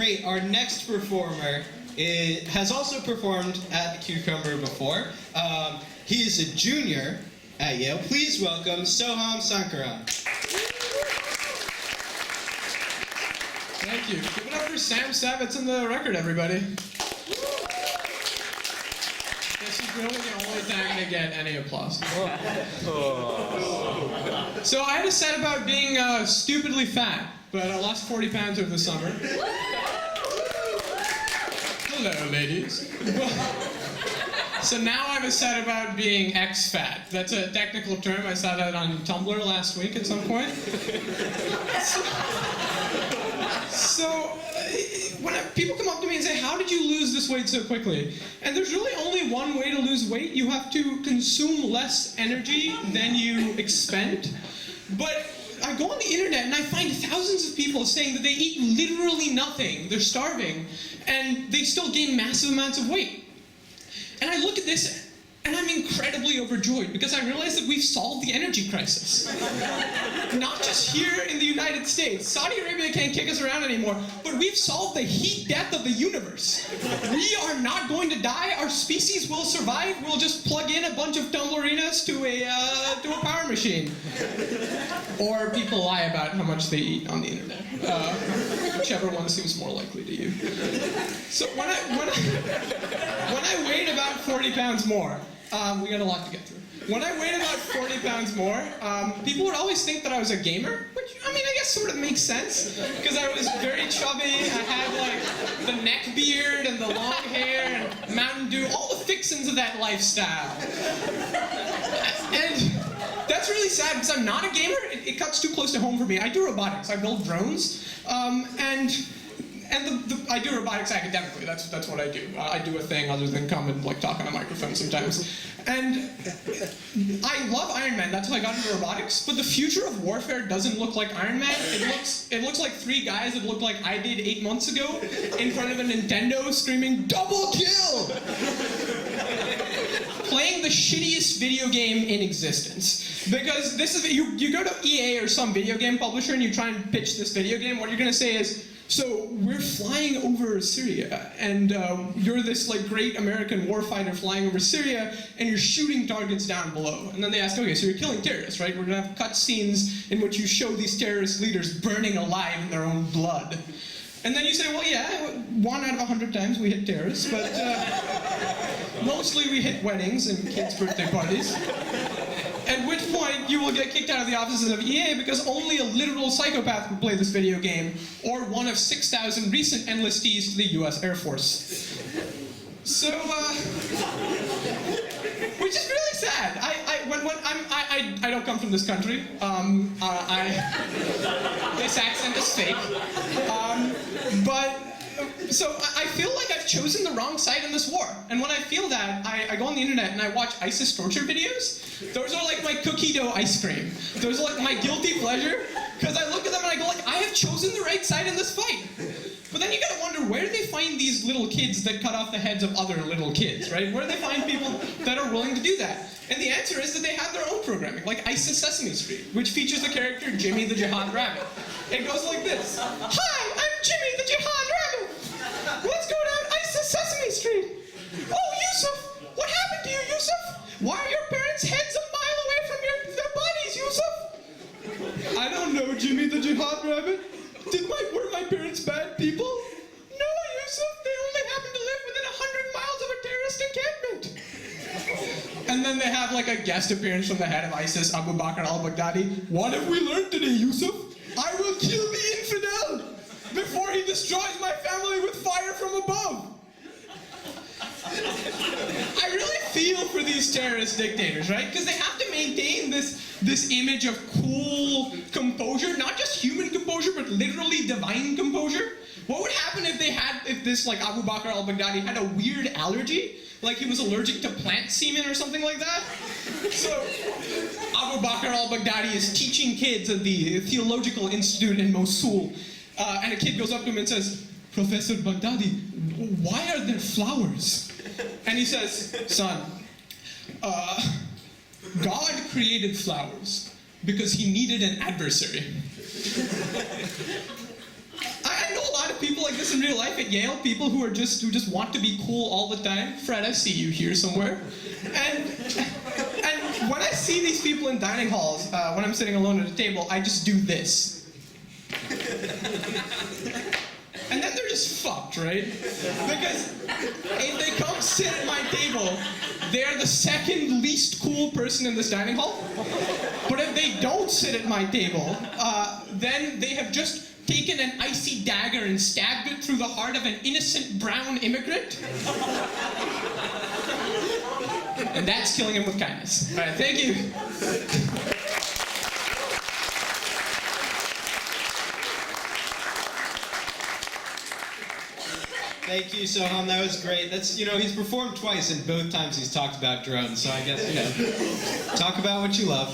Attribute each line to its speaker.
Speaker 1: great. Our next performer has also performed at the Cucumber before. He is a junior at Yale. Please welcome Soham Sankaran.
Speaker 2: Thank you. Give it up for Sam Savitz on the record, everybody. This is really the only time to get any applause. So I had a set about being stupidly fat, but I lost 40 pounds over the summer. Hello, ladies. So now I have a set about being ex-fat. That's a technical term. I saw that on Tumblr last week at some point. So when people come up to me and say, how did you lose this weight so quickly? And there's really only one way to lose weight. You have to consume less energy than you expend. But I go on the internet and I find thousands of people saying that they eat literally nothing. They're starving. And they still gain massive amounts of weight. And I look at this and I'm incredibly overjoyed because I realize that we've solved the energy crisis. Not just here in the United States. Saudi Arabia can't kick us around anymore, but we've solved the heat death of the universe. We are not going to die. Our species will survive. We'll just plug in a bunch of tumblerinas to a power machine. Or people lie about how much they eat on the internet. Whichever one seems more likely to you. So when I weighed about 40 pounds more, we got a lot to get through. When I weighed about 40 pounds more, people would always think that I was a gamer, which, I mean, I guess sort of makes sense, because I was very chubby, I had, like, the neck beard and the long hair and Mountain Dew, all the fixins of that lifestyle. And that's really sad, because I'm not a gamer. It cuts too close to home for me. I do robotics. I build drones, and I do robotics academically. That's what I do. I do a thing other than come and like talk on a microphone sometimes. And I love Iron Man. That's how I got into robotics. But the future of warfare doesn't look like Iron Man. It looks like three guys that look like I did 8 months ago in front of a Nintendo screaming "Double kill!" Playing the shittiest video game in existence. Because this is you go to EA or some video game publisher and you try and pitch this video game. What you're gonna say is, so we're flying over Syria, and you're this like great American warfighter flying over Syria, and you're shooting targets down below. And then they ask, okay, so you're killing terrorists, right? We're gonna have cut scenes in which you show these terrorist leaders burning alive in their own blood. And then you say, well, yeah, 1 out of 100 times we hit terrorists, but mostly we hit weddings and kids' birthday parties. At which point you will get kicked out of the offices of EA because only a literal psychopath can play this video game, or one of 6,000 recent enlistees to the US Air Force. So, which is really sad. I don't come from this country. This accent is fake. So I feel like I've chosen the wrong side in this war. And when I feel that, I go on the internet and I watch ISIS torture videos. Those are like my cookie dough ice cream. Those are like my guilty pleasure. Because I look at them and I go like, I have chosen the right side in this fight. But then you gotta wonder, where do they find these little kids that cut off the heads of other little kids, right? Where do they find people that are willing to do that? And the answer is that they have their own programming, like ISIS Sesame Street, which features the character Jimmy the Jihad Rabbit. It goes like this. Hi, I'm Jimmy the Jihad Rabbit. Let's go down ISIS Sesame Street. Oh, Yusuf, what happened to you, Yusuf? Why are your parents' heads a mile away from their bodies, Yusuf? I don't know, Jimmy the Jihad Rabbit. Were my parents bad people? No, Yusuf, they only happen to live within 100 miles of a terrorist encampment. And then they have like a guest appearance from the head of ISIS, Abu Bakr al-Baghdadi. What have we learned today, Yusuf? I will kill the infidel before he destroys my family with fire from above. I really feel for these terrorist dictators, right? Because they have to maintain this image of cool composure, not just human composure, but literally divine composure. What would happen if this like Abu Bakr al-Baghdadi had a weird allergy? Like he was allergic to plant semen or something like that? So Abu Bakr al-Baghdadi is teaching kids at the Theological Institute in Mosul, and a kid goes up to him and says, Professor Baghdadi, why are there flowers? And he says, son, God created flowers because he needed an adversary. I know a lot of people like this friends in real life at Yale, people who just want to be cool all the time. Fred, I see you here somewhere. And when I see these people in dining halls, when I'm sitting alone at a table, I just do this. And then they're just fucked, right? Because if they come sit at my table, they're the second least cool person in this dining hall. But if they don't sit at my table, then they have just taken an icy dagger and stabbed it through the heart of an innocent brown immigrant. And that's killing him with kindness. All right, thank you.
Speaker 1: Thank you, Soham. That was great. That's, he's performed twice, and both times he's talked about drones. So I guess, talk about what you love.